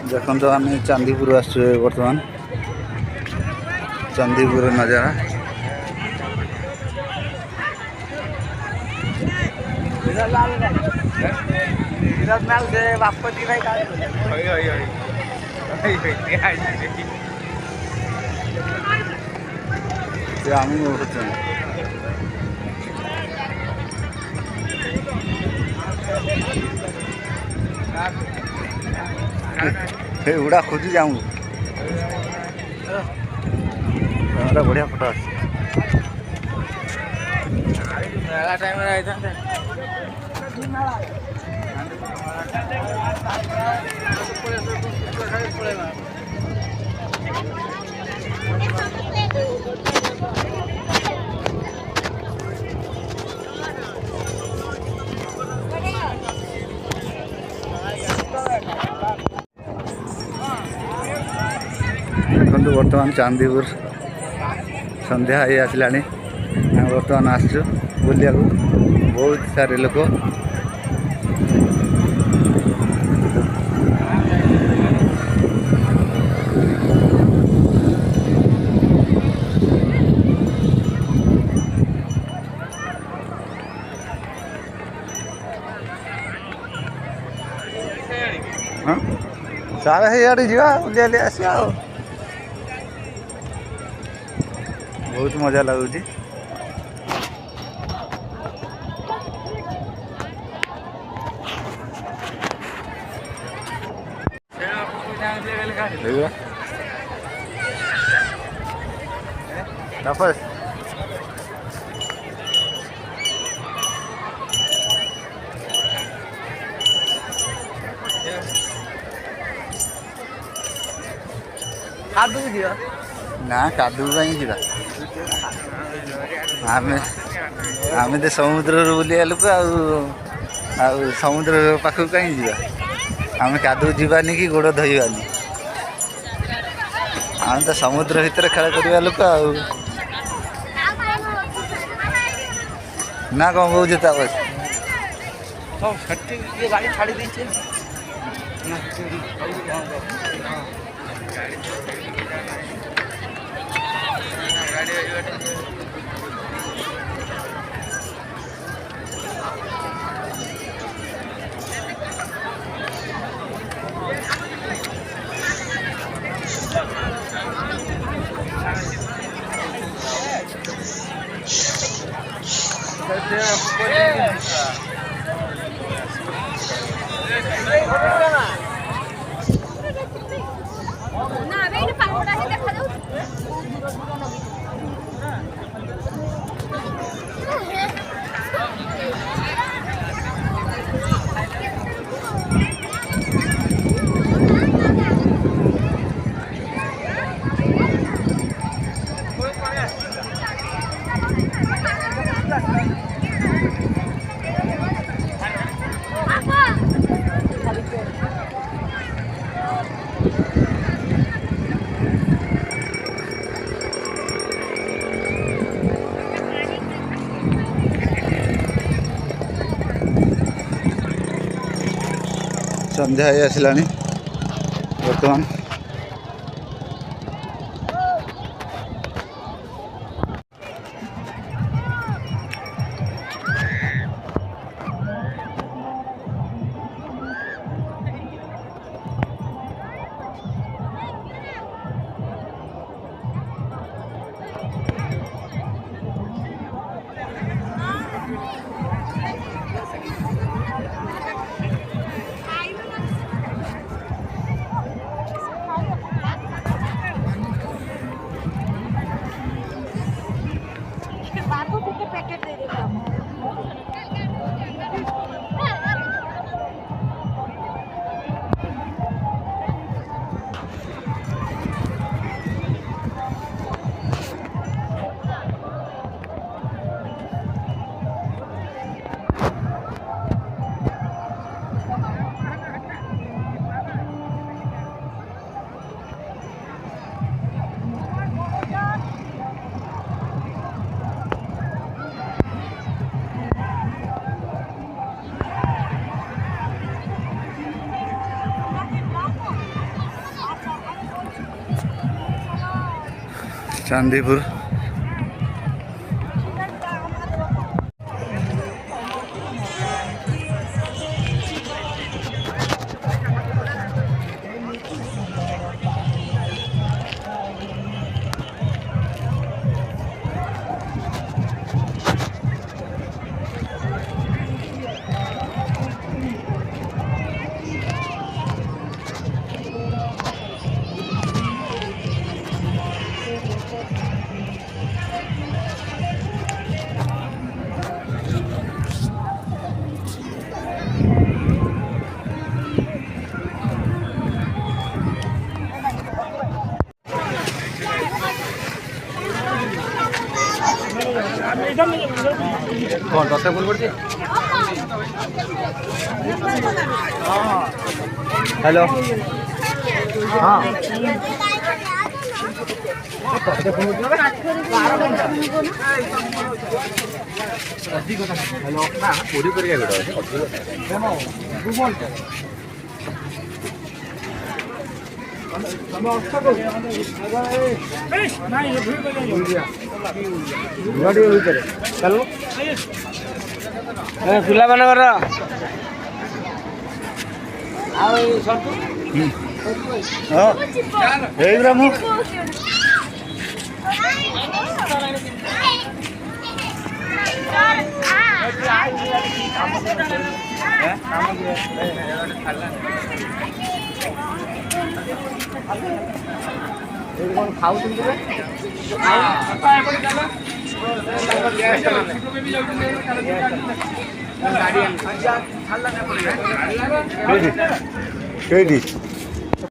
देखो तो आम चांदीपुर आसु बर्तमान चांदीपुर नजारा उड़ा खोजी जाऊँ बढ़िया फोटो देखो बर्तमान चांदीपुर संध्या ही आसला बर्तमान आसचु बुलिया बहुत सारे लोक हाँ सारा हियाड़े जा बुलिया आसिया बहुत मजा लगुच तापस ना कादू जा आम तो समुद्र बुलिया लोक समुद्र पाखक कहीं जा आम कादू जीवानी कि गोड़ धोइबानी आम तो समुद्र भितर खेल करवा लोक ना कौन कौच तापस गाड़ी छाड़ी दीजिए संध्या ही आसला बर्तमान चांदीपुर। कौन दस बोल पड़ती हेलो हाँ हेलो ना पूरी करके पिला मानकर खाऊ कई